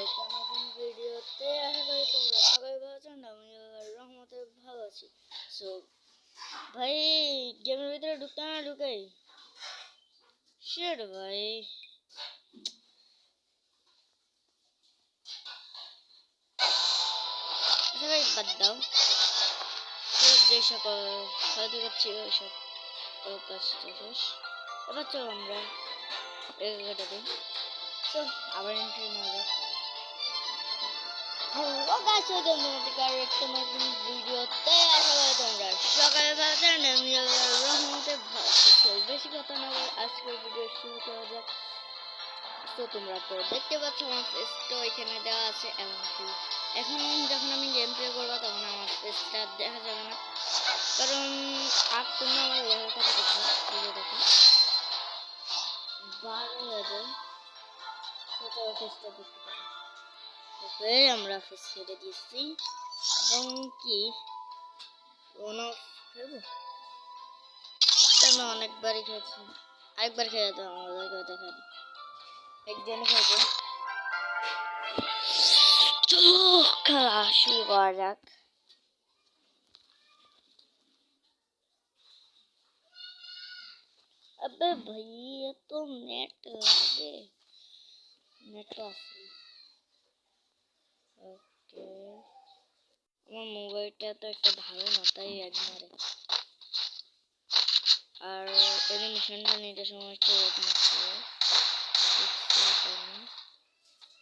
একটা নতুন ভিডিওতে আশা করি তোমরা সবাই ভালো আছো। আমি রহমতে ভালো আছি। সো ভাই গেমের ভিতরে ঢুকতে না ঢুকাই শিট ভাই। আচ্ছা ভাই বাদ দাও, যে সকল খেলাধুলা করছি ওইসব কাজটা শেষ। এবার চলো আমরা কেটে দিই। তো আবার ইন্টারভিউ নেওয়া যাক। হ্যালো গাইস, ওয়েলকাম টু একটা নতুন ভিডিওতে। আশা করি তোমরা সকালে ভালো আছেন। আমি রহমতে ভালো আছি। বেশি কথা না বলে আজকের ভিডিও শুরু করা যাক। তো তোমরা তো দেখতে পাচ্ছ আমার ফেসটা এখানে দেওয়া আছে। এমনকি এখন যখন আমি গেম প্লে করবো তখন আমার ফেসটা দেখা যাবে না, কারণ আর তোমরা আমার লেখাটা দেখো, দেখো বারো হয়ে যায় সেটা ফেসটা দেখতে পাবো। ওকে আমরা ফেস ছেড়ে দিচ্ছি এবং কি আমি অনেকবারই খেয়েছি, আরেকবার খেয়ে যেতাম আমাদেরকে দেখা একজনে খেয়েছে। চলো খেলা শুরু করা যাক। अबे भाई ये तो नेट लगे, नेट तो আছে। ওকে আমার মোবাইলটা তো একটা ভালো না, তাই একবারে আর অ্যানিমেশনটা নিতে সময় একটু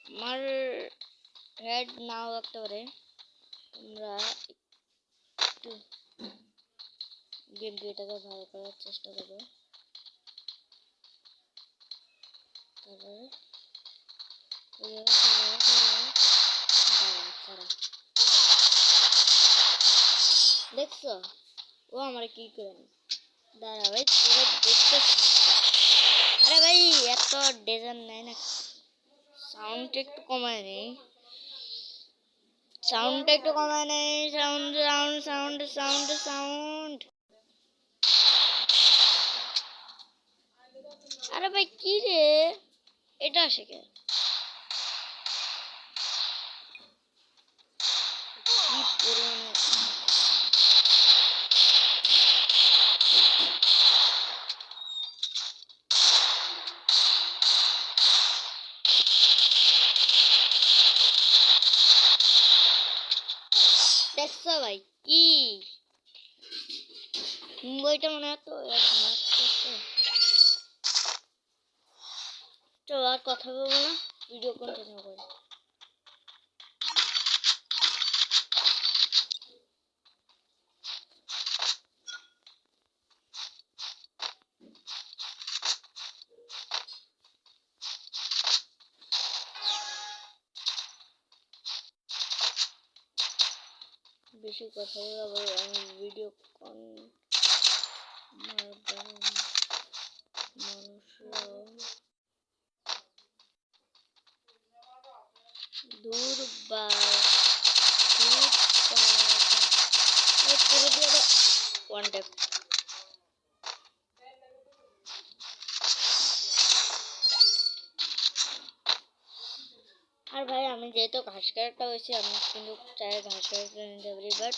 আমার হেড নাও লাগতে পারে। তোমরা একটু গেম প্লেটাকে ভালো করার চেষ্টা করো। তারপরে দেখছো ও আমার কি করে দাঁড়া ভাই, তোরা দেখতেছি। আরে ভাই এত ডিজাইন নাই না, সাউন্ডটা একটু কমায় নেই, সাউন্ডটা একটু কমায় নেই, sound sound sound sound sound. আরে ভাই কি রে এটা আসে কে? কি পরিমাণে দেখছো ভাই কি বইটা মনে হয় তো চলো আর কথা বলবো না, ভিডিও কন্টিনিউ করি। বেশি কথা বলে আমি ভিডিও দূর বা ওয়ান ট্যাপ। আর ভাই আমি যেহেতু ঘাস কাটাটা হয়েছে আমি কিন্তু চাই ঘাস কাটাটা নিতে পারি, বাট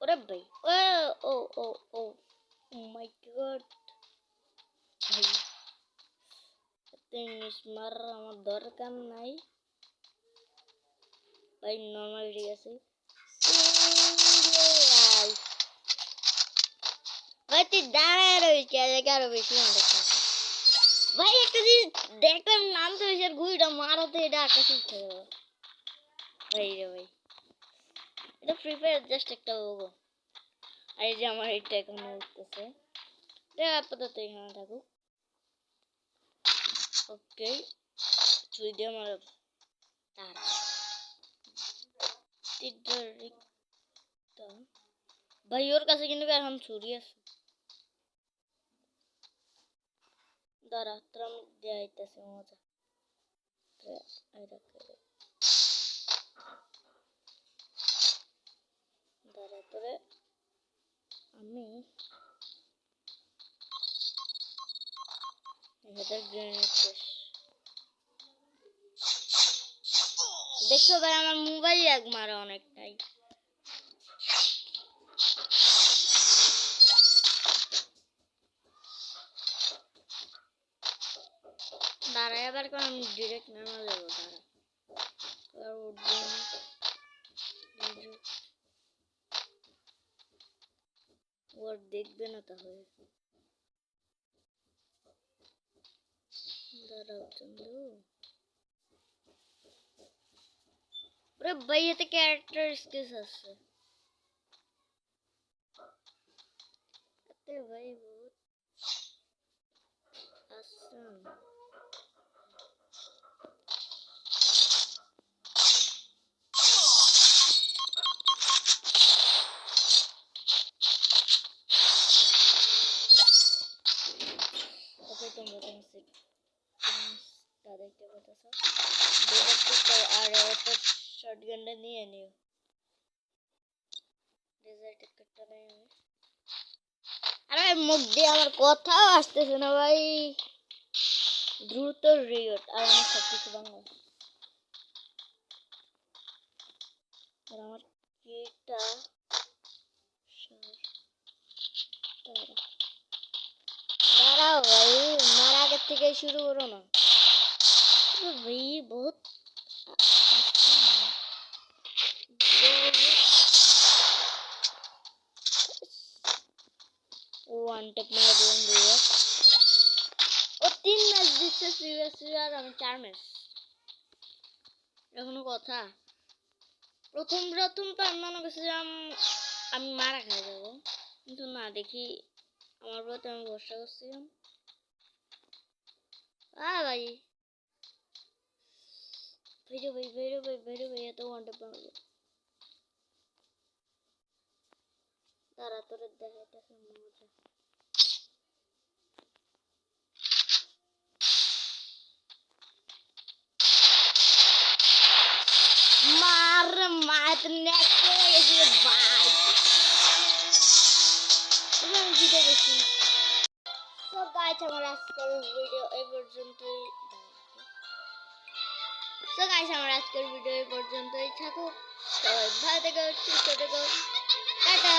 ওরে ভাই ও ও ও ও মাই গড ভাই এত ইংলিশ মার আমার দরকার নাই ভাই, নর্মাল ঠিক আছে ভাই। তুই দাঁড়ায় রয়েছে আরো বেশি ভাই একটা জিনিস দেখলাম নাম তো এসে ঘুড়িটা মারতে এটা আকাশে উঠে গেল ভাই রে ভাই। এটা ফ্রি ফায়ার জাস্ট একটা লোগো। আর এই যে আমার এটা এখন উঠতেছে, এটা আপাতত এখানে থাকুক। ওকে ছুঁই দিয়ে আমার তারা ভাই ওর কাছে কিন্তু এখন ছুরি আছে। দাঁড়া তোর আমি দেখাইতেছি মজা। দাঁড়া তোরে আমি এখানে গ্রেনেড শেষ। দেখছো ভাই আমার মোবাইল এক মারা অনেকটাই। দাঁড়ায় আবার কারণ আমি ডিরেক্ট নামা যাবো। দাঁড়া উঠবে না, ওর দেখবে না তাহলে। দাঁড়াও চন্দু। ওরে ভাই এতে ক্যারেক্টার স্কেচ আছে। এতে ভাই বহুত আসান। ওকে তোমরা তা দেখতে পাচ্ছো। আর একটা শটগানটা নিয়ে নিও। ডেজার্ট একটা নেই আমি। আরে মুখ দিয়ে আমার কথাও আসতেছে না ভাই। দ্রুত রিওট আর আমার সব কিছু বাংলা। আর আমার কিটা দাঁড়াও ভাই, মার আগের থেকে শুরু করো না ভাই। বহুত ওয়ান টেপ মেরে দিলাম রিওট। ও 3 ম্যাচ দিচ্ছে সিরিয়াসলি আর আমি 4 ম্যাচ। এখনো কথা প্রথম তো আমি মনে করছিলাম আমি মারা খাই যাবো, কিন্তু না দেখি আমার প্রতি আমি ভরসা করছিলাম। ভাই ভাই এত ওয়ানটা পাবো। তারা তোরে দেখাইতেছে মজা। মার মাত নেট করে গেছি ভাই। আমি জিতে গেছি। তো গাইস আমার আজকের ভিডিও এই পর্যন্তই। তো গাইস আমার আজকের ভিডিও এই পর্যন্তই থাকুক। সবাই ভালো থেকো, সুস্থ থেকো, টাটা।